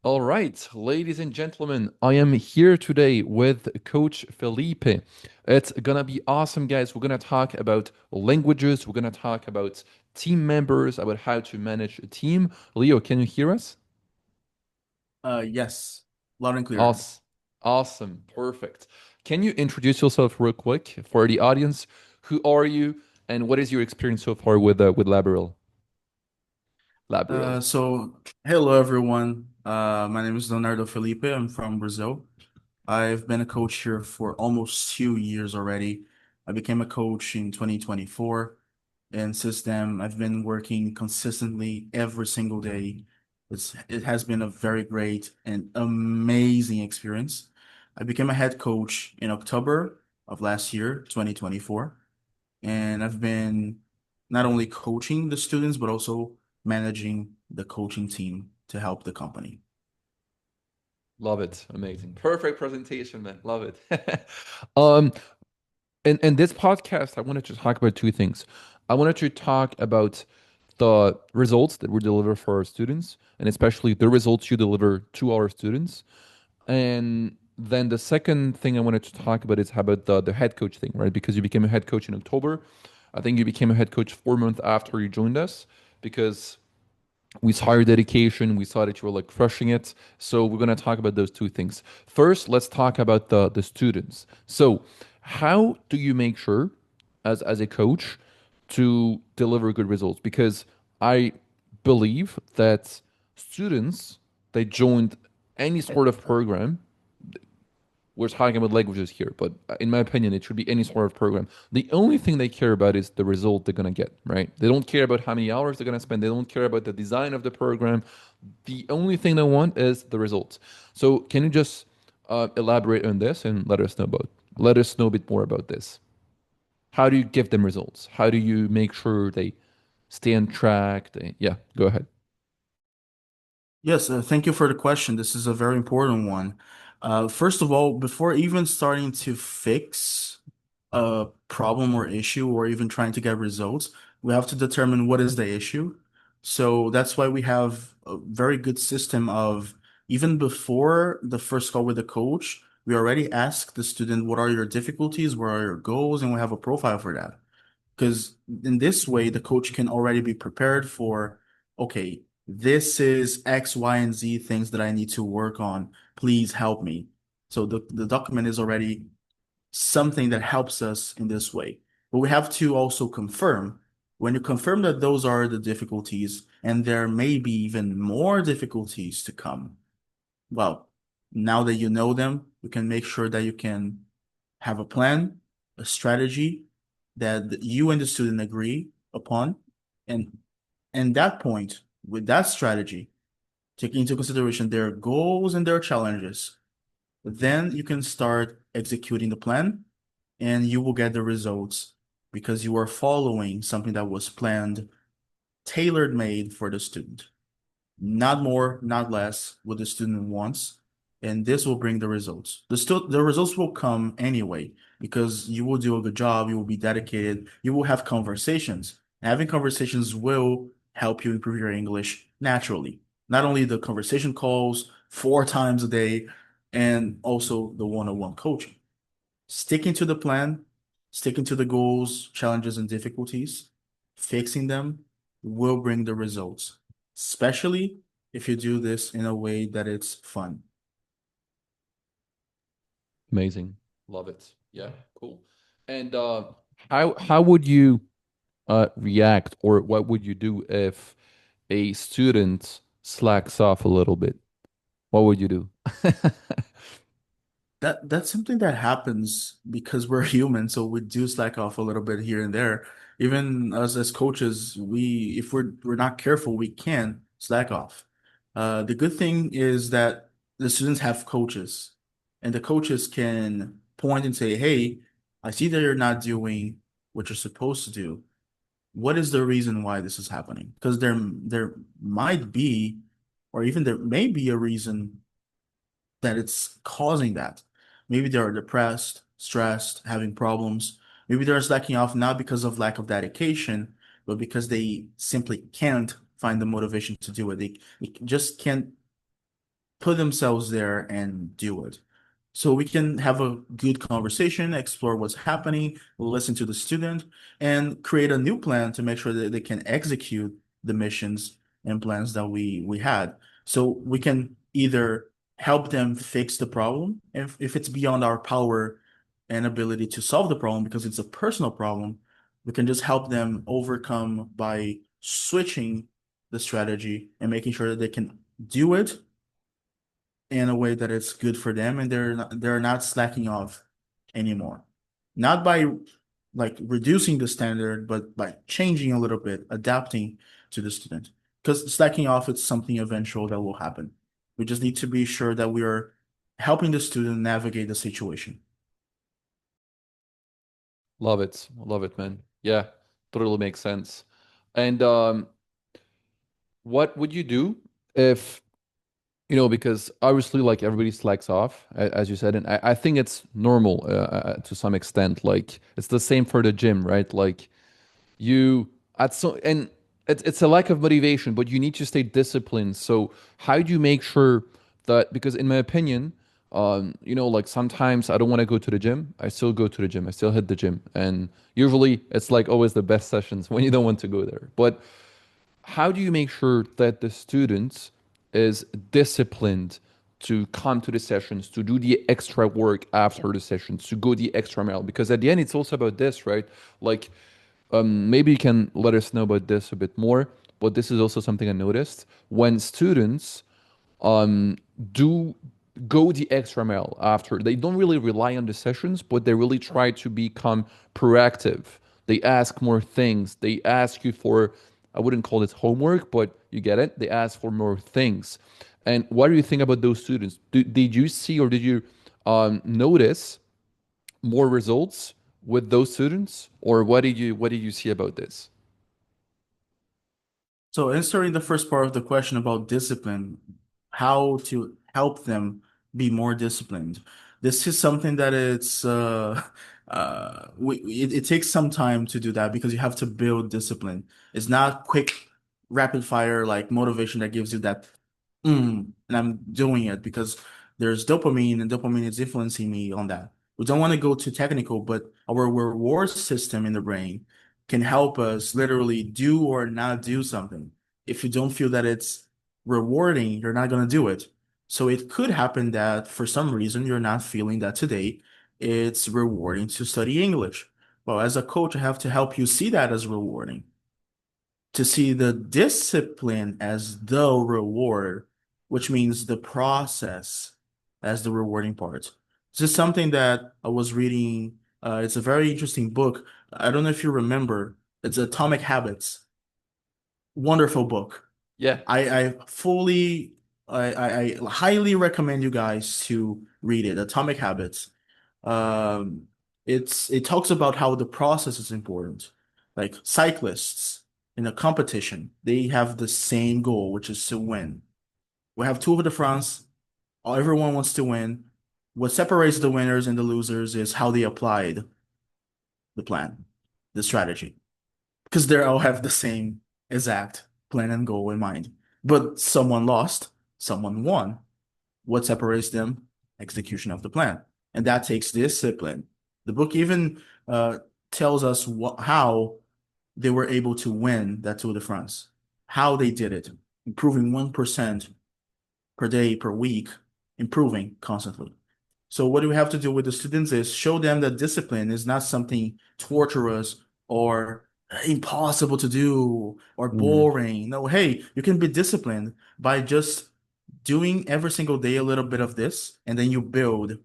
All right, ladies and gentlemen, I am here today with Coach Felipe. It's gonna be awesome, guys. We're gonna talk about languages, we're gonna talk about team members, about how to manage a team. Leo, can you hear us? Yes, loud and clear. Awesome. Awesome. Perfect. Can you introduce yourself real quick for the audience? Who are you and what is your experience so far with Laboral? Laboral. Hello everyone. My name is Leonardo Felipe. I'm from Brazil. I've been a coach here for almost 2 years already. I became a coach in 2024, and since then, I've been working consistently every single day. It has been a very great and amazing experience. I became a head coach in October of last year, 2024. And I've been not only coaching the students, but also managing the coaching team to help the company. Love it. Amazing. Perfect presentation, man. Love it. um in this podcast, I wanted to talk about two things. I wanted to talk about the results that we deliver for our students, and especially the results you deliver to our students. And then the second thing I wanted to talk about is how about the head coach thing, right? Because you became a head coach in October. I think you became a head coach 4 months after you joined us because we saw your dedication. We saw that you were like crushing it. So we're gonna talk about those two things. First, let's talk about the students. So how do you make sure as a coach to deliver good results? Because I believe that students they joined any sort of program, we're talking about languages here, but in my opinion, it should be any sort of program. The only thing they care about is the result they're gonna get, right? They don't care about how many hours they're gonna spend. They don't care about the design of the program. The only thing they want is the results. So, can you just elaborate on this and let us know a bit more about this? How do you give them results? How do you make sure they stay on track? Yeah, go ahead. Yes, thank you for the question. This is a very important one. First of all, before even starting to fix a problem or issue or even trying to get results, we have to determine what is the issue. So that's why we have a very good system of even before the first call with the coach, we already ask the student, what are your difficulties? What are your goals? And we have a profile for that. Because in this way, the coach can already be prepared for, okay, this is X, Y, and Z things that I need to work on. Please help me. So the document is already something that helps us in this way. But we have to also confirm. When you confirm that those are the difficulties, and there may be even more difficulties to come, well, now that you know them, you can make sure that you can have a plan, a strategy that you and the student agree upon. And and that point, with that strategy, taking into consideration their goals and their challenges, then you can start executing the plan and you will get the results because you are following something that was planned, tailored made for the student. Not more, not less, what the student wants, and this will bring the results. The results will come anyway because you will do a good job, you will be dedicated, you will have conversations. Having conversations will help you improve your English naturally. Not only the conversation calls 4 times a day, and also the one-on-one coaching. Sticking to the plan, sticking to the goals, challenges, and difficulties, fixing them will bring the results, especially if you do this in a way that it's fun. Amazing. Love it. Yeah, cool. And how would you react, or what would you do if a student slacks off a little bit? What would you do? That's something that happens because we're human, so we do slack off a little bit here and there. Even us as coaches, we if we're not careful, we can slack off. The good thing is that the students have coaches, and the coaches can point and say, "Hey, I see that you're not doing what you're supposed to do. What is the reason why this is happening?" Because there might be, or even there may be a reason that it's causing that. Maybe they are depressed, stressed, having problems. Maybe they're slacking off not because of lack of dedication, but because they simply can't find the motivation to do it. They just can't put themselves there and do it. So we can have a good conversation, explore what's happening, listen to the student, and create a new plan to make sure that they can execute the missions and plans that we had. So we can either help them fix the problem, if it's beyond our power and ability to solve the problem because it's a personal problem, we can just help them overcome by switching the strategy and making sure that they can do it in a way that it's good for them and they're not slacking off anymore. Not by like reducing the standard, but by changing a little bit, adapting to the student. Because slacking off is something eventual that will happen. We just need to be sure that we are helping the student navigate the situation. Love it, man. Yeah, totally makes sense. And what would you do if, because obviously, like everybody slacks off, as you said, and I think it's normal to some extent. Like it's the same for the gym, right? Like you at so and it's a lack of motivation, but you need to stay disciplined. So how do you make sure that, because in my opinion, like sometimes I don't want to go to the gym, I still go to the gym, I still hit the gym, and usually it's like always the best sessions when you don't want to go there. But how do you make sure that the student is disciplined to come to the sessions, to do the extra work after the sessions, to go the extra mile? Because at the end, it's also about this, right? Like, maybe you can let us know about this a bit more, but this is also something I noticed. When students um, do go the extra mile after. They don't really rely on the sessions, but they really try to become proactive. They ask more things. They ask you for, I wouldn't call it homework, but you get it. They ask for more things. And what do you think about those students? Did you see or did you notice more results with those students, or what did you see about this? So answering the first part of the question about discipline, how to help them be more disciplined. This is something that it takes some time to do that because you have to build discipline. It's not quick, rapid fire like motivation that gives you that and I'm doing it because there's dopamine and dopamine is influencing me on that. We don't want to go too technical, but our reward system in the brain can help us literally do or not do something. If you don't feel that it's rewarding, you're not going to do it. So it could happen that for some reason you're not feeling that today it's rewarding to study English. Well, as a coach, I have to help you see that as rewarding, to see the discipline as the reward, which means the process as the rewarding part. This is something that I was reading. It's a very interesting book. I don't know if you remember. It's Atomic Habits. Wonderful book. Yeah. I fully, I highly recommend you guys to read it. Atomic Habits. Um, it talks about how the process is important. Like cyclists in a competition, they have the same goal, which is to win. We have Tour de France. Everyone wants to win. What separates the winners and the losers is how they applied the plan, the strategy, because they all have the same exact plan and goal in mind. But someone lost, someone won. What separates them? Execution of the plan. And that takes discipline. The book even tells us how they were able to win that Tour de France, how they did it, improving 1% per day, per week, improving constantly. So what do we have to do with the students is show them that discipline is not something torturous or impossible to do or Mhm. boring. No, hey, you can be disciplined by just doing every single day a little bit of this, and then you build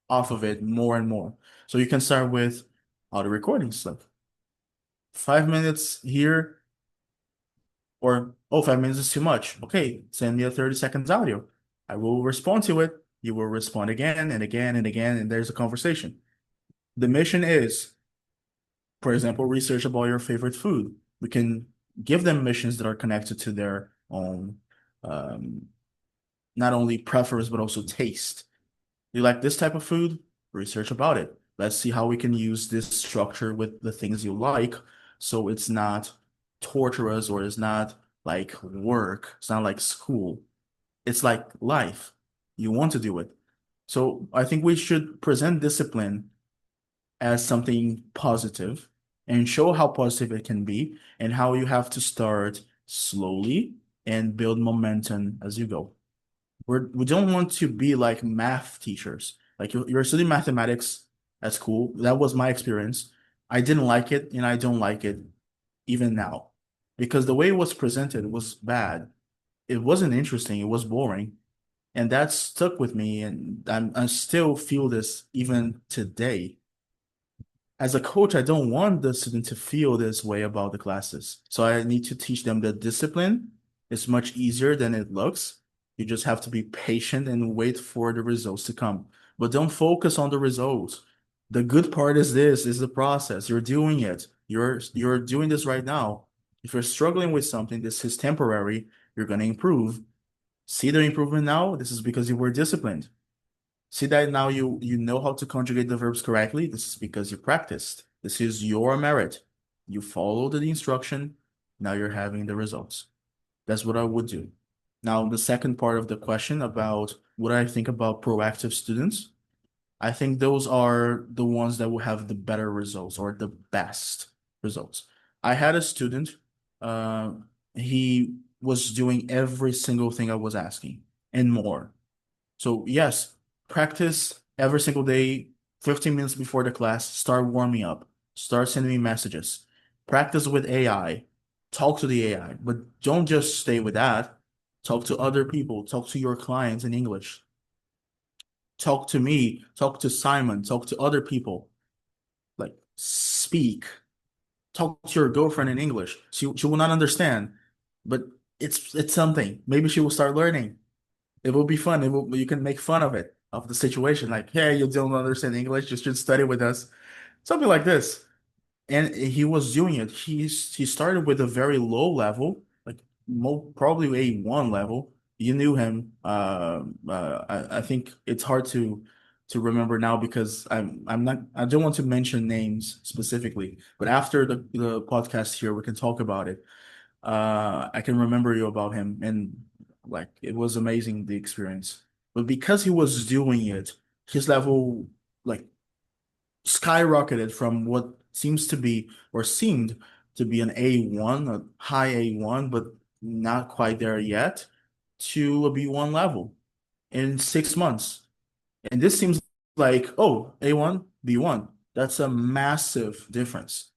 off of it more and more. So you can start with audio recording stuff. 5 minutes here, or oh, 5 minutes is too much. Okay, send me a 30 seconds audio. I will respond to it. You will respond again and again and again, and there's a conversation. The mission is, for example, research about your favorite food. We can give them missions that are connected to their own, um, not only preference, but also taste. You like this type of food? Research about it. Let's see how we can use this structure with the things you like so it's not torturous or it's not like work. It's not like school. It's like life. You want to do it. So I think we should present discipline as something positive and show how positive it can be and how you have to start slowly and build momentum as you go. We don't want to be like math teachers. Like you're studying mathematics at school. That was my experience. I didn't like it and I don't like it even now because the way it was presented was bad. It wasn't interesting. It was boring. And that stuck with me. And I still feel this even today. As a coach, I don't want the student to feel this way about the classes. So I need to teach them that discipline is much easier than it looks. You just have to be patient and wait for the results to come. But don't focus on the results. The good part is this is the process. You're doing it. You're doing this right now. If you're struggling with something, this is temporary. You're going to improve. See the improvement now. This is because you were disciplined. See that now you know how to conjugate the verbs correctly? This is because you practiced. This is your merit. You followed the instruction. Now you're having the results. That's what I would do. Now, the second part of the question about what I think about proactive students, I think those are the ones that will have the better results or the best results. I had a student, uh, he was doing every single thing I was asking and more. So yes, practice every single day, 15 minutes before the class, start warming up, start sending me messages. Practice with AI, talk to the AI, but don't just stay with that. Talk to other people, talk to your clients in English. Talk to me, talk to Simon, talk to other people. Like speak, talk to your girlfriend in English. She will not understand, but it's something. Maybe she will start learning. It will be fun. You can make fun of it, of the situation. Like, hey, you don't understand English, you should study with us. Something like this. And he was doing it. He started with a very low level, like probably A1 level. You knew him. I think it's hard to remember now because I'm not I don't want to mention names specifically, but after the podcast here, we can talk about it. I can remember you about him, and like it was amazing the experience. But because he was doing it, his level like skyrocketed from what seems to be or seemed to be an A1, a high A1, but not quite there yet, to a B1 level in 6 months. And this seems like, oh, A1, B1. That's a massive difference.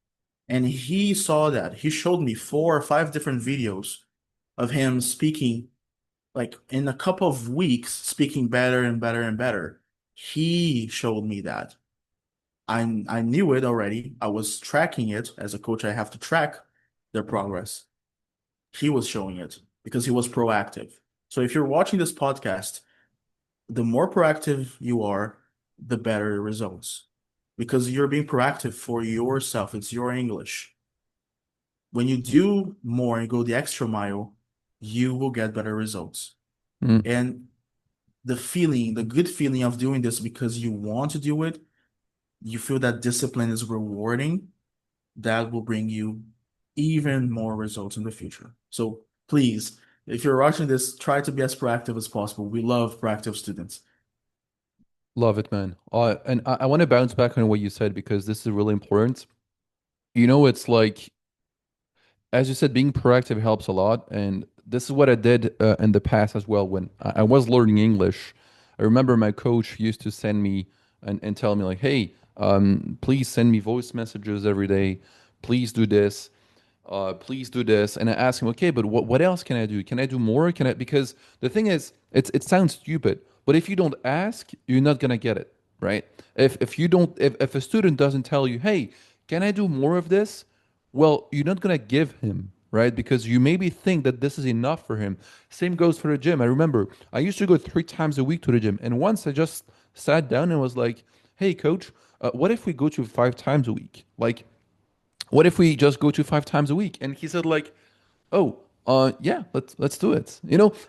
And he saw that. He showed me 4 or 5 different videos of him speaking, like in a couple of weeks, speaking better and better and better. He showed me that. I knew it already. I was tracking it. As a coach, I have to track their progress. He was showing it because he was proactive. So if you're watching this podcast, the more proactive you are, the better the results. Because you're being proactive for yourself. It's your English. When you do more and go the extra mile, you will get better results. Mm. And the feeling, the good feeling of doing this because you want to do it, you feel that discipline is rewarding, that will bring you even more results in the future. So please, if you're watching this, try to be as proactive as possible. We love proactive students. Love it, man. And I want to bounce back on what you said because this is really important. It's like, as you said, being proactive helps a lot. And this is what I did in the past as well when I was learning English. I remember my coach used to send me and tell me, like, hey, please send me voice messages every day. Please do this. Please do this. And I ask him, okay, but what else can I do? Can I do more? Can I? Because the thing is, it sounds stupid, but if you don't ask, you're not gonna get it, right? If you don't, if a student doesn't tell you, hey, can I do more of this? Well, you're not gonna give him, right? Because you maybe think that this is enough for him. Same goes for the gym. I remember I used to go 3 times a week to the gym, and once I just sat down and was like, hey, coach, what if we go to 5 times a week? Like, what if we just go to 5 times a week? And he said like, oh, yeah, let's do it.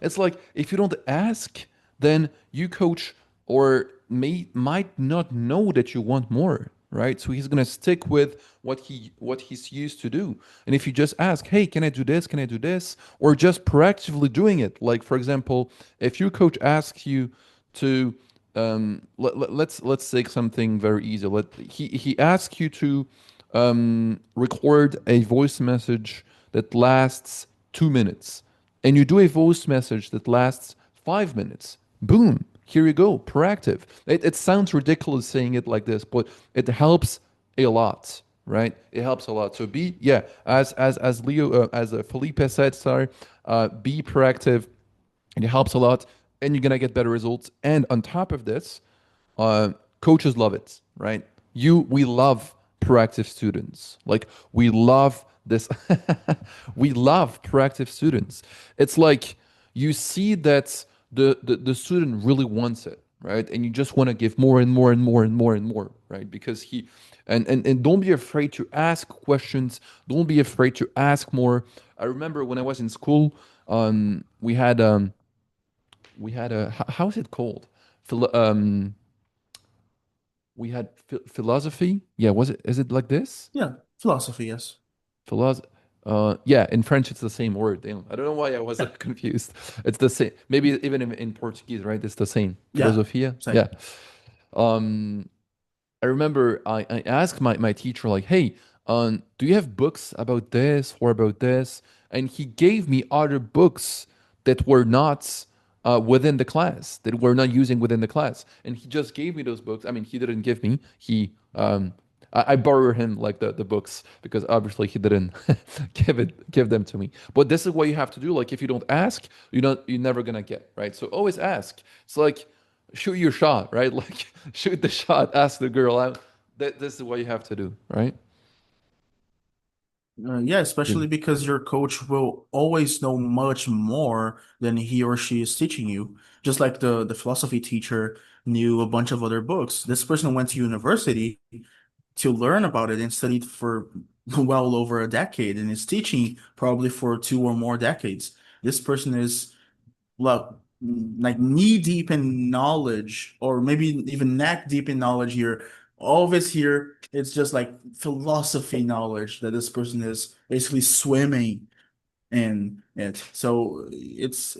It's like if you don't ask, then you coach or might not know that you want more. right? So he's gonna stick with what he's used to do. And if you just ask, hey, can I do this? Can I do this? Or just proactively doing it. Like for example, if your coach asks you to let's take something very easy. He asks you to record a voice message that lasts 2 minutes, and you do a voice message that lasts 5 minutes. Boom, here you go, proactive. It sounds ridiculous saying it like this, but it helps a lot, right? It helps a lot. So be, yeah, as Leo, as Felipe said, sorry, be proactive, and it helps a lot, and you're gonna get better results. And on top of this, uh, coaches love it, right? We love proactive students. Like we love this. We love proactive students. It's like you see that the student really wants it, right? And you just want to give more and more and more and more and more, right? Because and don't be afraid to ask questions. Don't be afraid to ask more. I remember when I was in school, we had a how is it called? Philo- um, we had philosophy. Yeah, was it? Is it like this? Yeah, philosophy, yes. Philosophy. Yeah, in French it's the same word. Damn, I don't know why I was Yeah, confused. It's the same. Maybe even in Portuguese, right? It's the same. yeah, Filosofia. same. Yeah. Um, I remember I asked my teacher like, "Hey, do you have books about this or about this?" And he gave me other books that were not within the class, that we're not using within the class, and he just gave me those books. I mean, he didn't give me. I borrowed him like the books because obviously he didn't give them to me. But this is what you have to do. Like if you don't ask, you're never gonna get, right? So always ask. It's like shoot your shot, right? Like shoot the shot, ask the girl out. This is what you have to do, right? Yeah, Yeah. especially because your coach will always know much more than he or she is teaching you. Just like the philosophy teacher knew a bunch of other books. This person went to university to learn about it and studied for well over a decade and is teaching probably for 2 or more decades. This person is like knee deep in knowledge, or maybe even neck deep in knowledge here. All of it's here. It's just like philosophy knowledge that this person is basically swimming in it. So it's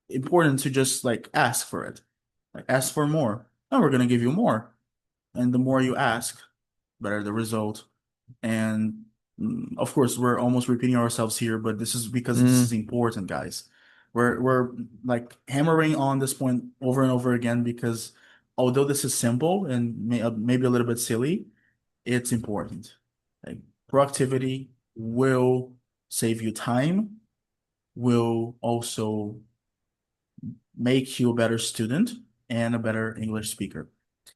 important to just like ask for it. Like ask for more. And we're gonna give you more. And the more you ask, better the result. And of course, we're almost repeating ourselves here, but this is because this is Mm, important, guys. We're like hammering on this point over and over again because although this is simple and maybe a little bit silly, it's important. Like proactivity will save you time, will also make you a better student and a better English speaker.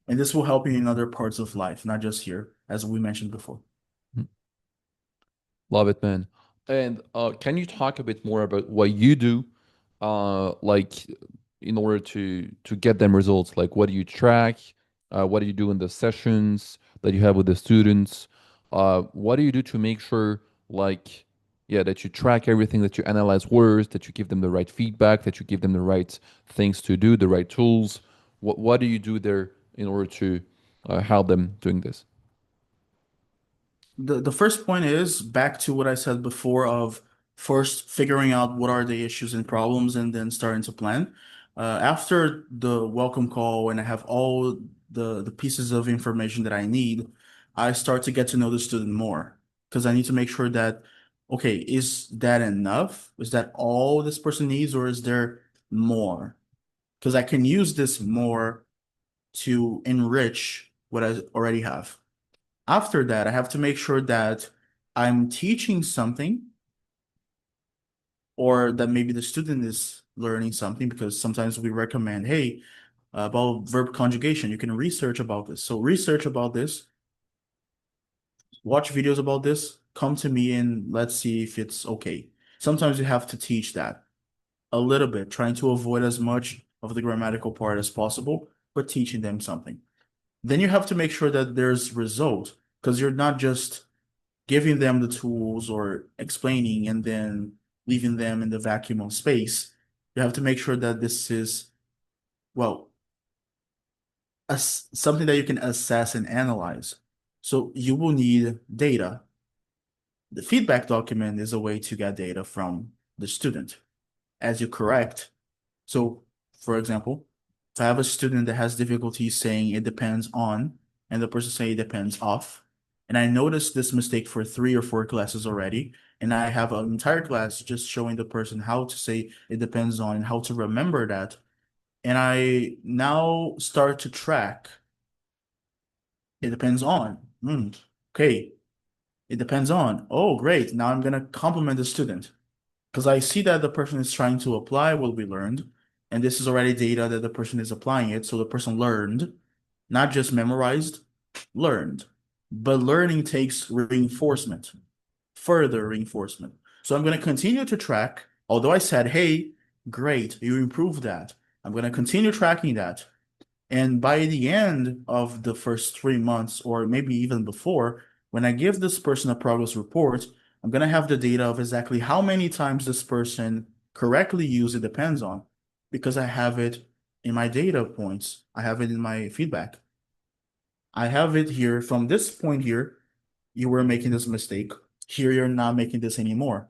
And this will help you in other parts of life, not just here, as we mentioned before. love it, man. And can you talk a bit more about what you do, like in order to get them results? Like, what do you track? What do you do in the sessions that you have with the students? What do you do to make sure, like, yeah, that you track everything, that you analyze words, that you give them the right feedback, that you give them the right things to do, the right tools? What do you do there in order to help them doing this? The first point is back to what I said before of first figuring out what are the issues and problems and then starting to plan. After the welcome call and I have all the pieces of information that I need, I start to get to know the student more because I need to make sure that, okay, is that enough? Is that all this person needs, or is there more? Because I can use this more to enrich what I already have. After that, I have to make sure that I'm teaching something or that maybe the student is learning something because sometimes we recommend, hey, about verb conjugation, you can research about this. So research about this, watch videos about this, come to me and let's see if it's okay. Sometimes you have to teach that a little bit, trying to avoid as much of the grammatical part as possible, but teaching them something. Then you have to make sure that there's result because you're not just giving them the tools or explaining and then leaving them in the vacuum of space. You have to make sure that this is, well, something that you can assess and analyze. So you will need data. The feedback document is a way to get data from the student as you correct. So, for example, if I have a student that has difficulty saying it depends on, and the person say it depends off, and I noticed this mistake for 3 or 4 classes already, and I have an entire class just showing the person how to say it depends on and how to remember that, and I now start to track it depends on. Okay, it depends on. Oh, great. Now I'm gonna compliment the student because I see that the person is trying to apply what we learned, and this is already data that the person is applying it. So the person learned, not just memorized, learned. But learning takes reinforcement, further reinforcement. So I'm going to continue to track, although I said, hey, great, you improved that. I'm going to continue tracking that. And by the end of the first 3 months, or maybe even before, when I give this person a progress report, I'm going to have the data of exactly how many times this person correctly used it depends on, because I have it in my data points. I have it in my feedback. I have it here from this point here, you were making this mistake. Here, you're not making this anymore.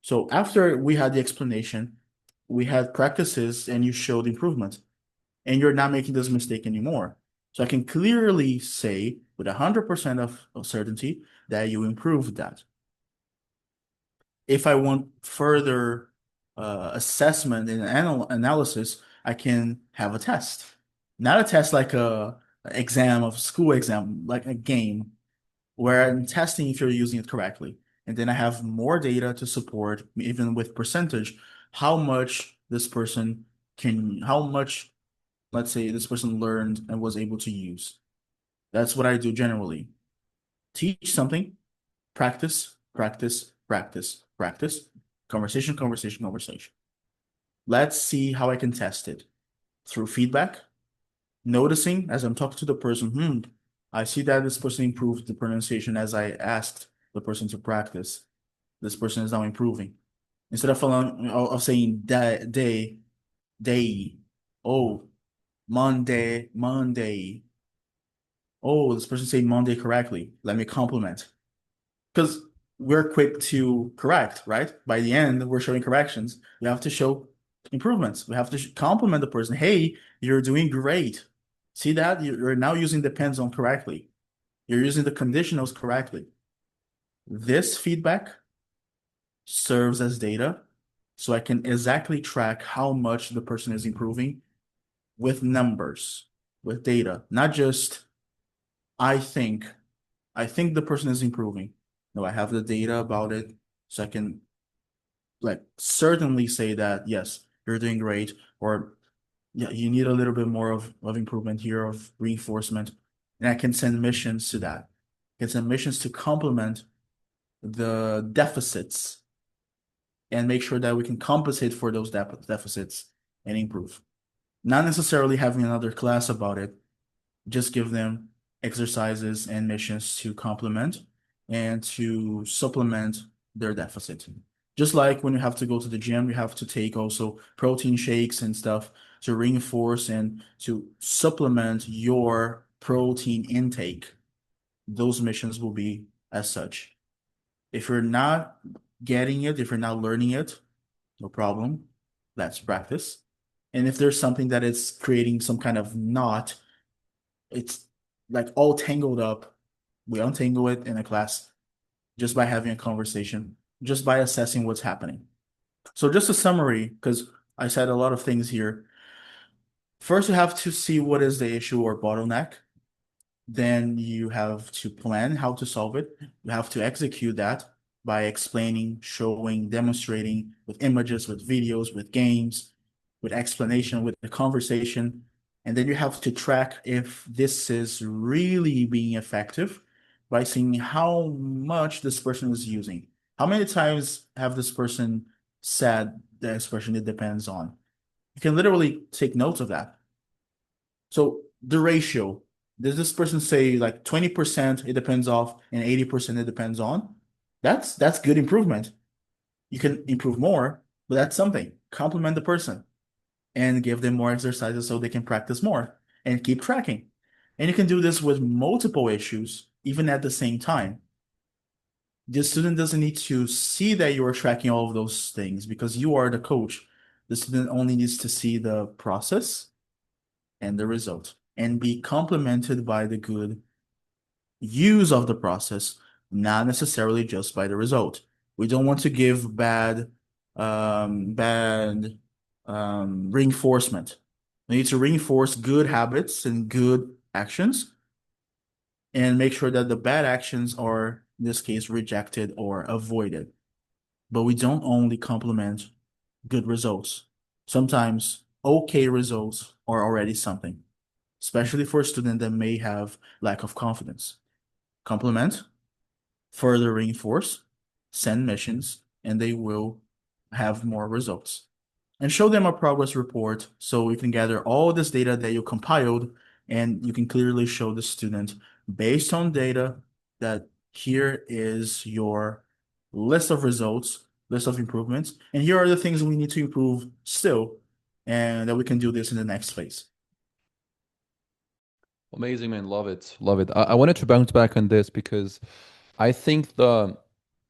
So after we had the explanation, we had practices and you showed improvement and you're not making this mistake anymore. So I can clearly say with 100% of certainty that you improved that. If I want further assessment and analysis, I can have a test. Not a test like a exam of school exam, like a game where I'm testing if you're using it correctly. And then I have more data to support, even with percentage, how much this person how much, let's say, this person learned and was able to use. That's what I do generally. Teach something, practice, practice, practice, practice, conversation, conversation, conversation. Let's see how I can test it through feedback, noticing as I'm talking to the person, I see that this person improved the pronunciation as I asked the person to practice. This person is now improving. Instead of saying day, oh, Monday, Monday. Oh, this person say Monday correctly. Let me compliment. Because we're quick to correct, right? By the end, we're showing corrections. We have to show improvements. We have to compliment the person. Hey, you're doing great. See that? You're now using depends on correctly. You're using the conditionals correctly. This feedback serves as data, so I can exactly track how much the person is improving with numbers, with data, not just I think, I think the person is improving. No, I have the data about it, so I can like certainly say that yes, you're doing great, or yeah, you need a little bit more of improvement here, of reinforcement. And I can send missions to that. I can send missions to complement the deficits and make sure that we can compensate for those deficits and improve. Not necessarily having another class about it, just give them exercises and missions to complement and to supplement their deficit. Just like when you have to go to the gym, you have to take also protein shakes and stuff to reinforce and to supplement your protein intake. Those missions will be as such. If you're not getting it, if you're not learning it, no problem. Let's practice. And if there's something that is creating some kind of knot, it's like all tangled up. We untangle it in a class just by having a conversation, just by assessing what's happening. So just a summary, because I said a lot of things here. First, you have to see what is the issue or bottleneck. Then you have to plan how to solve it. You have to execute that by explaining, showing, demonstrating with images, with videos, with games, with explanation, with the conversation. And then you have to track if this is really being effective by seeing how much this person is using. How many times have this person said the expression it depends on? You can literally take notes of that. So the ratio, does this person say like 20% it depends off and 80% it depends on? That's good improvement. You can improve more, but that's something. Compliment the person and give them more exercises so they can practice more. and keep tracking. And you can do this with multiple issues, even at the same time. The student doesn't need to see that you are tracking all of those things because you are the coach. The student only needs to see the process and the result and be complemented by the good use of the process, not necessarily just by the result. We don't want to give bad reinforcement. We need to reinforce good habits and good actions and make sure that the bad actions are, in this case, rejected or avoided. But we don't only compliment good results. Sometimes okay results are already something, especially for a student that may have lack of confidence. Complement, further reinforce, send missions, and they will have more results. And show them a progress report so we can gather all this data that you compiled and you can clearly show the student based on data that here is your list of results, list of improvements, and here are the things we need to improve still, and that we can do this in the next phase. Amazing, man. Love it. Love it. I wanted to bounce back on this because I think the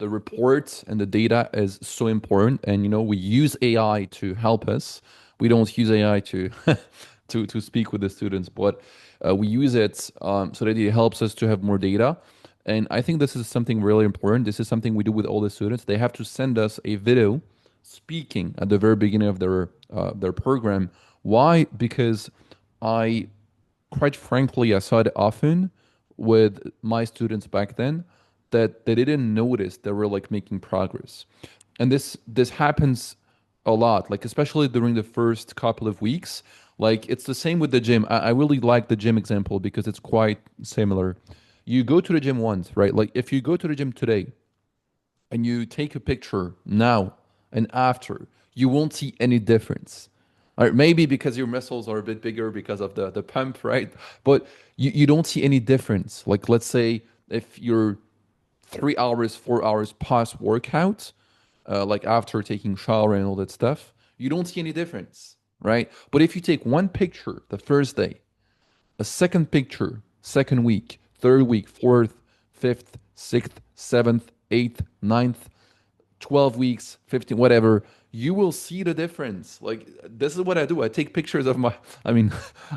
reports and the data is so important. And we use AI to help us. We don't use AI to to speak with the students, but we use it so that it helps us to have more data. And I think this is something really important. This is something we do with all the students. They have to send us a video speaking at the very beginning of their program. Why? Because I quite frankly, I saw it often with my students back then that they didn't notice they were like making progress. And this happens a lot, like especially during the first couple of weeks. Like it's the same with the gym. I really like the gym example because it's quite similar. You go to the gym once, right? Like if you go to the gym today and you take a picture now and after, you won't see any difference. Or maybe because your muscles are a bit bigger because of the pump, right? But you don't see any difference. Like let's say if you're 3 hours, 4 hours past workout, like after taking shower and all that stuff, you don't see any difference, right? But if you take one picture the first day, a second picture, second week, third week, fourth, fifth, sixth, seventh, eighth, ninth, 12 weeks, 15, whatever, you will see the difference. Like, this is what I do. I take pictures of I mean,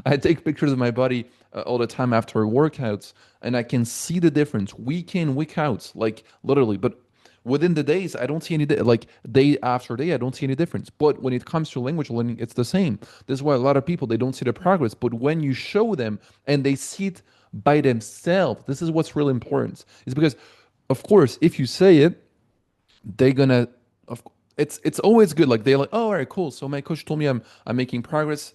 I take pictures of my body all the time after workouts, and I can see the difference week in, week out, like literally. But within the days, I don't see any, like day after day, I don't see any difference. But when it comes to language learning, it's the same. This is why a lot of people, they don't see the progress. But when you show them and they see it by themselves, this is what's really important. Is because, of course, if you say it, they're gonna of it's always good, like they're like, oh, all right, cool, so my coach told me I'm making progress,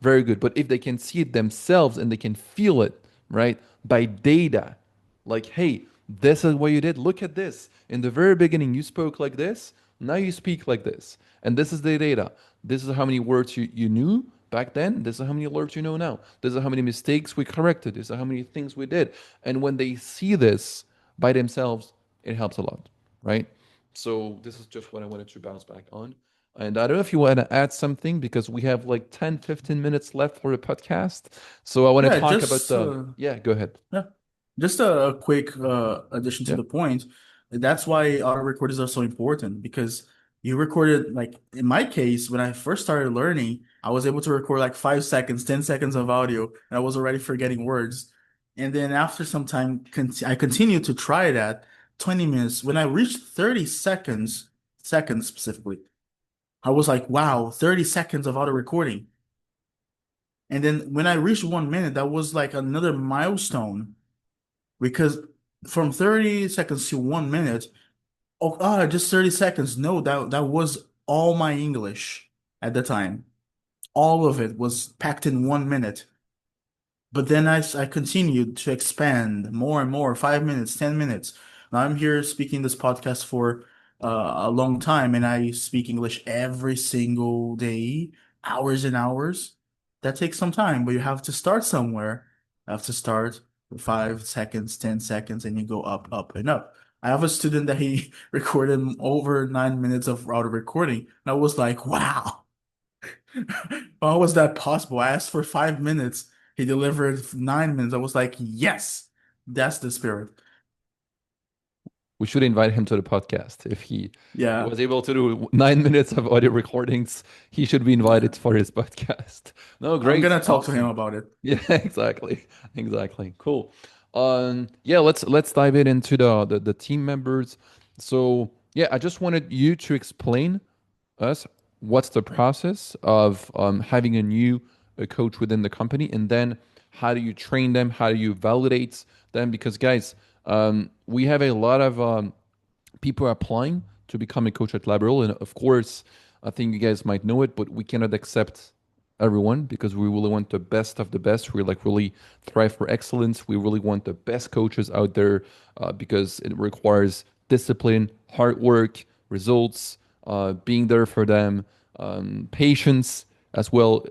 very good. But if they can see it themselves and they can feel it, right, by data, like, hey, this is what you did, look at this, in the very beginning you spoke like this, now you speak like this, and this is the data, this is how many words you knew back then, this is how many words you know now, this is how many mistakes we corrected, this is how many things we did. And when they see this by themselves, it helps a lot, right? So this is just what I wanted to bounce back on. And I don't know if you want to add something because we have like 10, 15 minutes left for the podcast. So I want to Yeah, talk about yeah, go ahead. yeah, just a quick addition to Yeah. the point. That's why auto recorders are so important because you recorded, like in my case, when I first started learning, I was able to record like 5 seconds, 10 seconds of audio, and I was already forgetting words. And then after some time, I continued to try that 20 minutes. When I reached 30 seconds specifically, I was like, wow, 30 seconds of auto recording. And then when I reached 1 minute, that was like another milestone because from 30 seconds to 1 minute, just 30 seconds. No, that was all my English at the time. All of it was packed in 1 minute. But then I continued to expand more and more, 5 minutes, 10 minutes. Now I'm here speaking this podcast for a long time, and I speak English every single day, hours and hours. That takes some time, but you have to start somewhere. You have to start with 5 seconds, 10 seconds, and you go up, up, and up. I have a student that he recorded over 9 minutes of auto recording, and I was like, wow, how was that possible? I asked for 5 minutes. He delivered 9 minutes. I was like, yes, that's the spirit. We should invite him to the podcast. If he Yeah, was able to do 9 minutes of audio recordings, he should be invited yeah. for his podcast. No, I'm great. gonna talk to him Awesome. about it. Yeah, exactly. Exactly. Cool. Yeah, let's dive it into the team members. So yeah, I just wanted you to explain us what's the process of having a new coach within the company, and then how do you train them, how do you validate them, because guys, we have a lot of people are applying to become a coach at Lateral. And of course, I think you guys might know it, but we cannot accept everyone because we really want the best of the best. We like really thrive for excellence. We really want the best coaches out there because it requires discipline, hard work, results, being there for them, patience as well.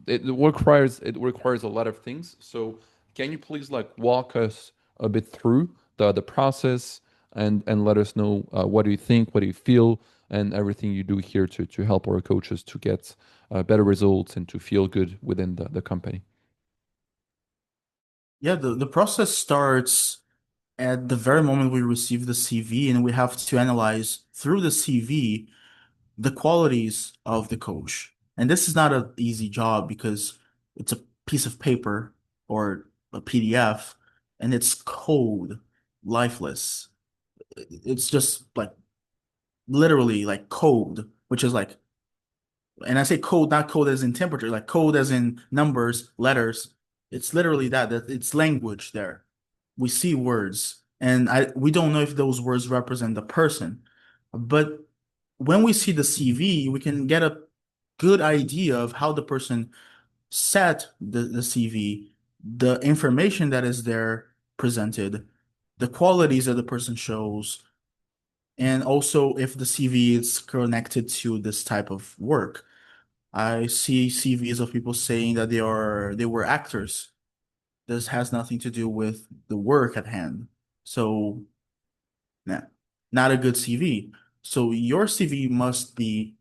It requires a lot of things. So can you please like walk us a bit through the process and let us know what do you think, what do you feel, and everything you do here to help our coaches to get better results and to feel good within the company. Yeah, the process starts at the very moment we receive the CV, and we have to analyze through the CV the qualities of the coach. And this is not an easy job because it's a piece of paper or a PDF and it's cold, lifeless. It's just like literally like code, which is like, and I say code, not code as in temperature, like code as in numbers, letters. It's literally that it's language there. We see words, and we don't know if those words represent the person. But when we see the CV, we can get a good idea of how the person set the CV, the information that is there presented, the qualities that the person shows, and also if the CV is connected to this type of work. I see CVs of people saying that they were actors. This has nothing to do with the work at hand. So, nah, not a good CV. So your CV must be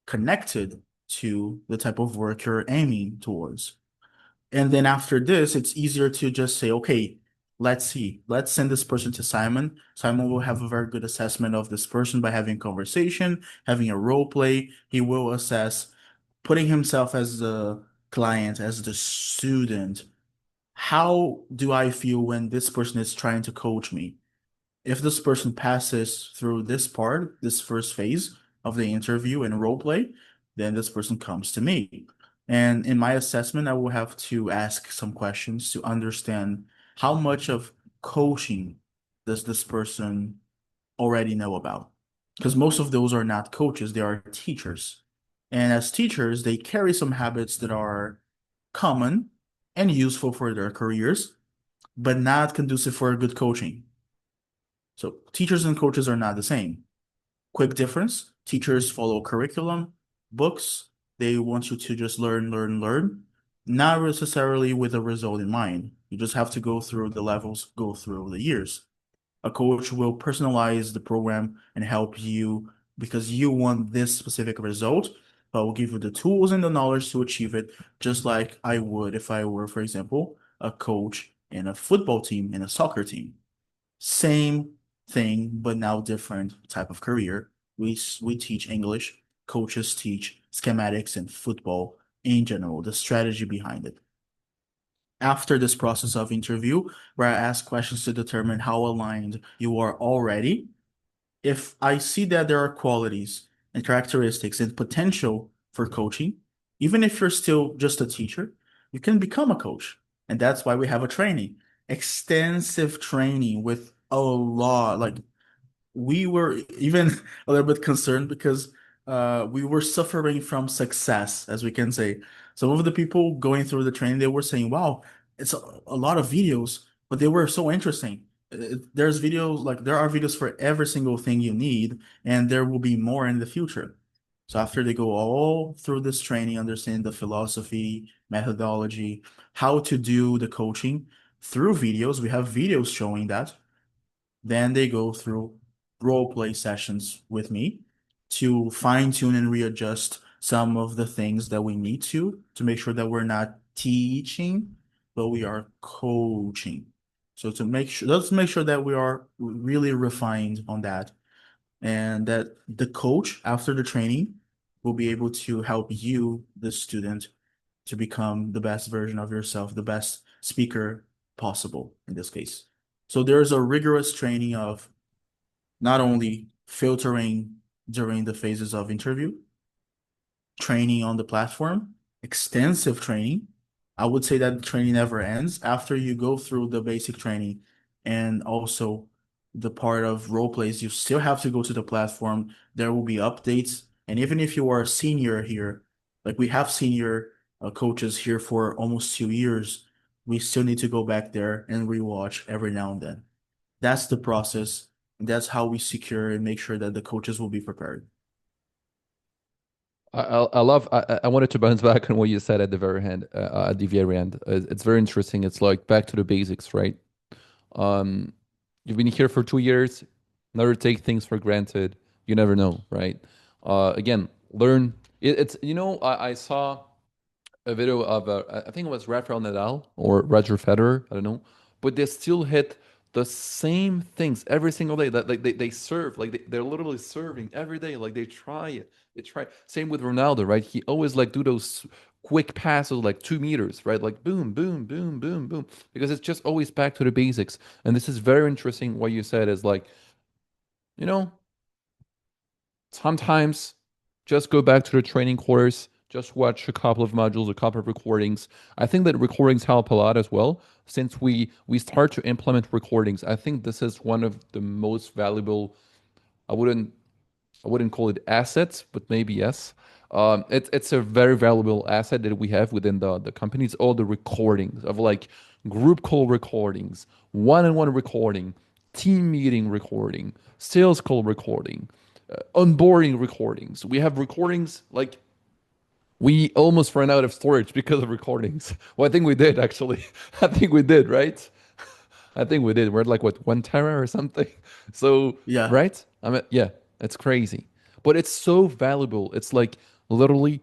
connected to the type of work you're aiming towards. And then after this, it's easier to just say, okay, let's see, let's send this person to Simon. Simon will have a very good assessment of this person by having conversation, having a role play. He will assess, putting himself as the client, as the student. How do I feel when this person is trying to coach me? If this person passes through this part, this first phase of the interview and role play, then this person comes to me. And in my assessment, I will have to ask some questions to understand how much of coaching does this person already know about. Because most of those are not coaches, they are teachers. And as teachers, they carry some habits that are common and useful for their careers, but not conducive for good coaching. So teachers and coaches are not the same. Quick difference, teachers follow curriculum, books, they want you to just learn, learn, learn, not necessarily with a result in mind. You just have to go through the levels, go through the years. A coach will personalize the program and help you because you want this specific result, but will give you the tools and the knowledge to achieve it, just like I would if I were, for example, a coach in a football team, in a soccer team. Same thing, but now different type of career. We teach English, coaches teach schematics and football in general, the strategy behind it. After this process of interview, where I ask questions to determine how aligned you are already, if I see that there are qualities and characteristics and potential for coaching, even if you're still just a teacher, you can become a coach. And that's why we have a training, extensive training with a lot, like we were even a little bit concerned because we were suffering from success, as we can say. Some of the people going through the training, they were saying, wow, it's a lot of videos, but they were so interesting. There's videos, like there are videos for every single thing you need, and there will be more in the future. So after they go all through this training, understand the philosophy, methodology, how to do the coaching through videos, we have videos showing that. Then they go through role play sessions with me to fine tune and readjust some of the things that we need to make sure that we're not teaching, but we are coaching. So let's make sure that we are really refined on that, and that the coach after the training will be able to help you, the student, to become the best version of yourself, the best speaker possible in this case. So there's a rigorous training of not only filtering during the phases of interview, training on the platform, extensive training. I would say that the training never ends after you go through the basic training and also the part of role plays. You still have to go to the platform. There will be updates. And even if you are a senior here, like we have senior coaches here for almost 2 years, we still need to go back there and rewatch every now and then. That's the process. And that's how we secure and make sure that the coaches will be prepared. I love. I wanted to bounce back on what you said at the very end. At the very end, it's very interesting. It's like back to the basics, right? Um, you've been here for 2 years. Never take things for granted. You never know, right? Again, learn. It's I saw a video of I think it was Rafael Nadal or Roger Federer, I don't know, but they still hit the same things every single day. That like they serve like they're literally serving every day. Like they try it, they try. Same with Ronaldo, right? He always like do those quick passes like 2 meters, right? Like boom, boom, boom, boom, boom, because it's just always back to the basics. And this is very interesting. What you said is like you know sometimes just go back to the training course, just watch a couple of modules, a couple of recordings. I think that recordings help a lot as well. Since we start to implement recordings, I think this is one of the most valuable. I wouldn't I wouldn't call it assets, but maybe yes. It's a very valuable asset that we have within the company. It's all the recordings of like group call recordings, one-on-one recording, team meeting recording, sales call recording, onboarding recordings. We have recordings like we almost ran out of storage because of recordings. Well, I think we did actually. I think we did, right? I think we did. We're at like what 1 tera or something. So, Yeah. right? I mean, yeah, it's crazy, but it's so valuable. It's like literally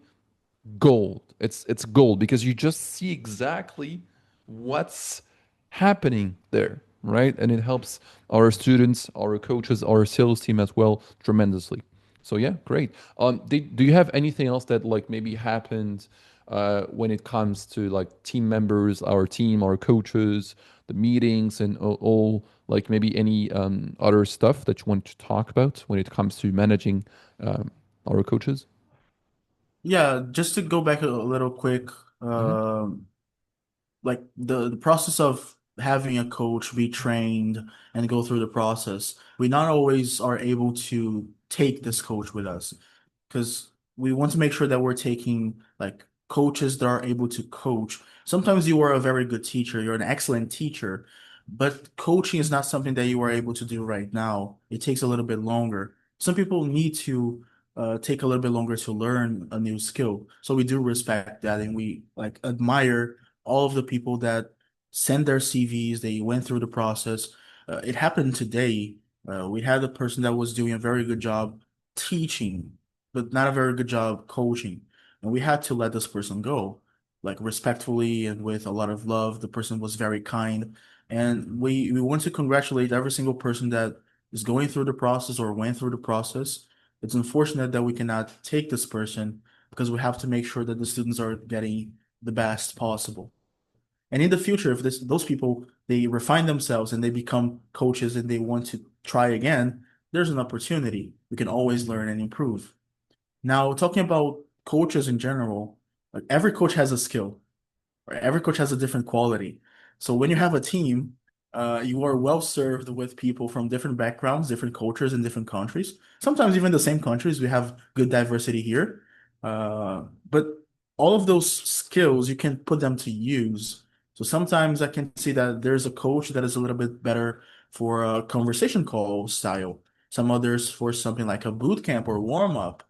gold. It's gold because you just see exactly what's happening there, right? And it helps our students, our coaches, our sales team as well tremendously. So yeah, great. Do you have anything else that like maybe happened when it comes to like team members, our team, our coaches, the meetings, and all like maybe any other stuff that you want to talk about when it comes to managing our coaches? Yeah, just to go back a little quick, Hmm. like the process of having a coach be trained and go through the process, we not always are able to take this coach with us because we want to make sure that we're taking like coaches that are able to coach. Sometimes you are a very good teacher, you're an excellent teacher, but coaching is not something that you are able to do right now. It takes a little bit longer. Some people need to take a little bit longer to learn a new skill. So we do respect that and we like admire all of the people that send their CVs, they went through the process. It happened today. We had a person that was doing a very good job teaching, but not a very good job coaching. And we had to let this person go, like respectfully and with a lot of love. The person was very kind. And we want to congratulate every single person that is going through the process or went through the process. It's unfortunate that we cannot take this person because we have to make sure that the students are getting the best possible. And in the future, if those people they refine themselves and they become coaches and they want to try again, there's an opportunity. We can always learn and improve. Now, talking about coaches in general, like every coach has a skill, right? Every coach has a different quality. So when you have a team, you are well served with people from different backgrounds, different cultures, and different countries. Sometimes even the same countries. We have good diversity here. But all of those skills, you can put them to use. So sometimes I can see that there's a coach that is a little bit better for a conversation call style. Some others for something like a boot camp or warm up.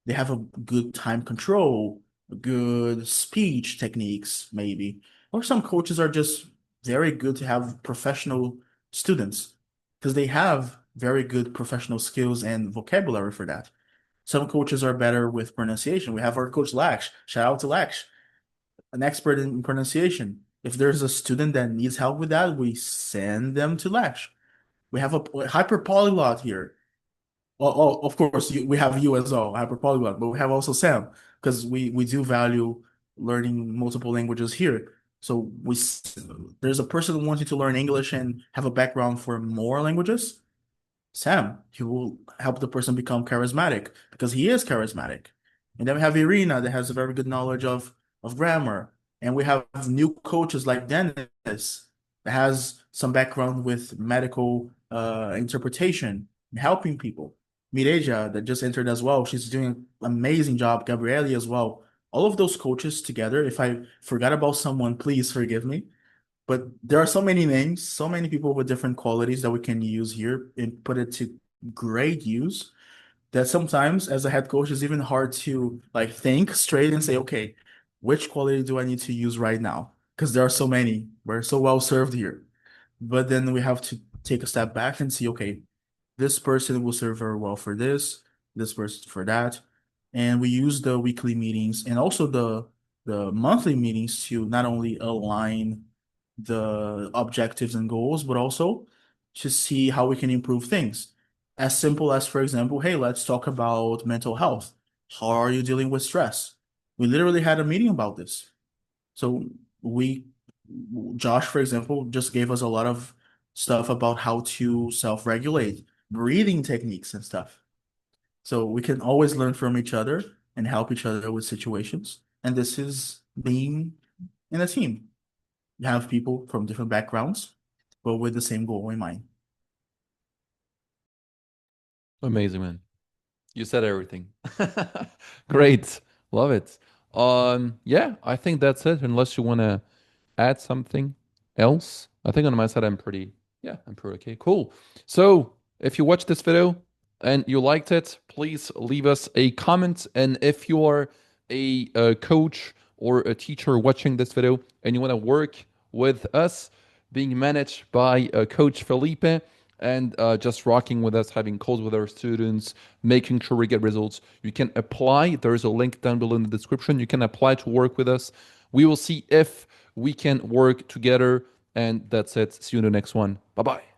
They have a good time control, good speech techniques, maybe. Or some coaches are just very good to have professional students because they have very good professional skills and vocabulary for that. Some coaches are better with pronunciation. We have our coach Lax. Shout out to Lax. an expert in pronunciation. If there's a student that needs help with that, we send them to Latch. We have a hyper polyglot here. Well, oh, of course, we have you as well, hyper polyglot, but we have also Sam because we do value learning multiple languages here. So there's a person wanting to learn English and have a background for more languages. Sam, he will help the person become charismatic because he is charismatic. And then we have Irina that has a very good knowledge of grammar. And we have new coaches like Dennis that has some background with medical interpretation, helping people. Mireja that just entered as well. She's doing an amazing job. Gabriele as well. All of those coaches together. If I forgot about someone, please forgive me. But there are so many names, so many people with different qualities that we can use here and put it to great use that sometimes as a head coach it's even hard to like think straight and say, okay, which quality do I need to use right now? Because there are so many. We're so well served here. But then we have to take a step back and see, okay, this person will serve very well for this person for that. And we use the weekly meetings and also the monthly meetings to not only align the objectives and goals, but also to see how we can improve things. As simple as, for example, hey, let's talk about mental health. How are you dealing with stress? We literally had a meeting about this. So we, Josh, for example, just gave us a lot of stuff about how to self-regulate, breathing techniques and stuff. So we can always learn from each other and help each other with situations. And this is being in a team. You have people from different backgrounds, but with the same goal in mind. Amazing, man. You said everything. Great. Love it. Yeah, I think that's it. Unless you want to add something else. I think on my side, I'm pretty okay. Cool. So if you watched this video and you liked it, please leave us a comment. And if you are a coach or a teacher watching this video and you want to work with us, being managed by Coach Felipe, and just rocking with us, having calls with our students, making sure we get results. You can apply. There's a link down below in the description. You can apply to work with us. We will see if we can work together. And that's it. See you in the next one. Bye bye.